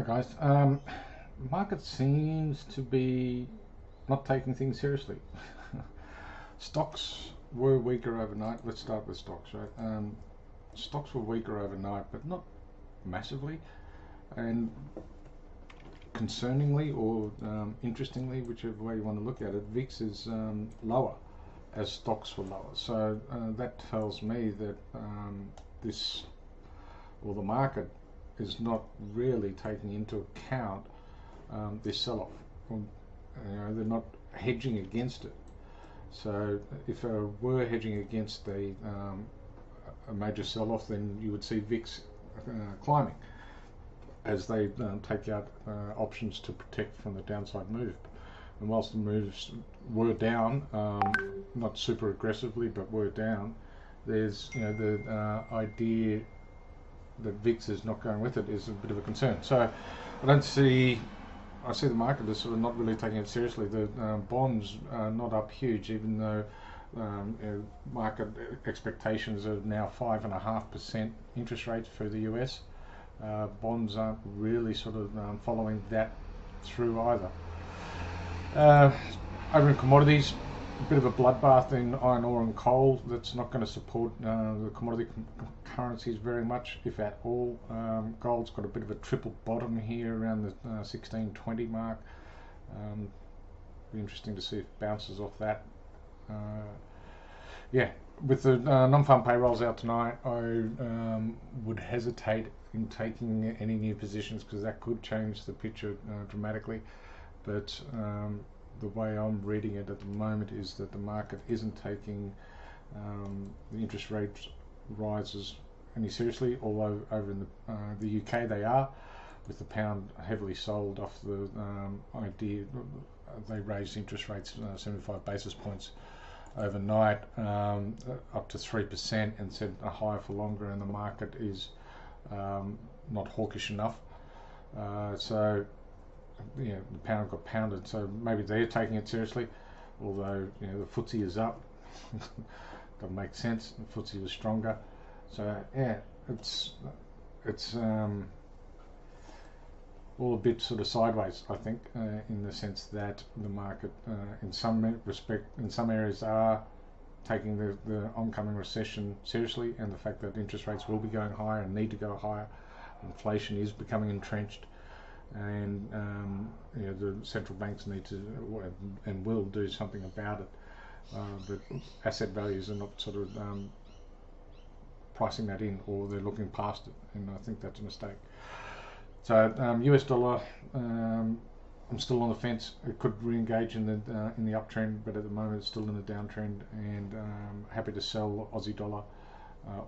guys. Market seems to be not taking things seriously. Stocks were weaker overnight. Let's start with stocks, right? Stocks were weaker overnight, but not massively. And concerningly or interestingly, whichever way you want to look at it, VIX is lower as stocks were lower. So that tells me that this, or the market, is not really taking into account this sell-off. They're not hedging against it. So if I were hedging against a major sell-off, then you would see VIX climbing as they take out options to protect from the downside move. And whilst the moves were down, not super aggressively, but were down, there's the idea that VIX is not going with it is a bit of a concern. So I see the market is sort of not really taking it seriously. The bonds are not up huge, even though market expectations are now 5.5% interest rates for the US. Bonds aren't really sort of following that through either. Over in commodities, a bit of a bloodbath in iron ore and coal. That's not going to support the commodity currencies very much, if at all. Gold's got a bit of a triple bottom here around the 1620 mark. Be interesting to see if it bounces off that. With the non-farm payrolls out tonight, I would hesitate in taking any new positions because that could change the picture dramatically. But the way I'm reading it at the moment is that the market isn't taking the interest rate rises any seriously, although over in the UK they are, with the pound heavily sold off the idea. They raised interest rates 75 basis points overnight, up to 3%, and said a higher for longer, and the market is not hawkish enough. So the pound got pounded, so maybe they're taking it seriously, although the FTSE is up. Doesn't make sense. The FTSE was stronger, so it's all a bit sort of sideways, I think, in the sense that the market in some areas are taking the oncoming recession seriously, and the fact that interest rates will be going higher and need to go higher. Inflation is becoming entrenched, and the central banks need to and will do something about it. But asset values are not sort of pricing that in, or they're looking past it, and I think that's a mistake. So US dollar, I'm still on the fence. It could re-engage in the uptrend, but at the moment it's still in the downtrend, and happy to sell Aussie dollar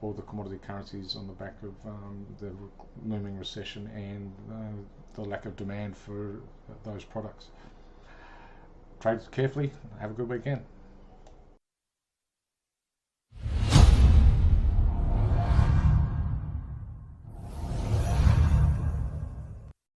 or the commodity currencies on the back of the looming recession and the lack of demand for those products. Trade carefully. Have a good weekend.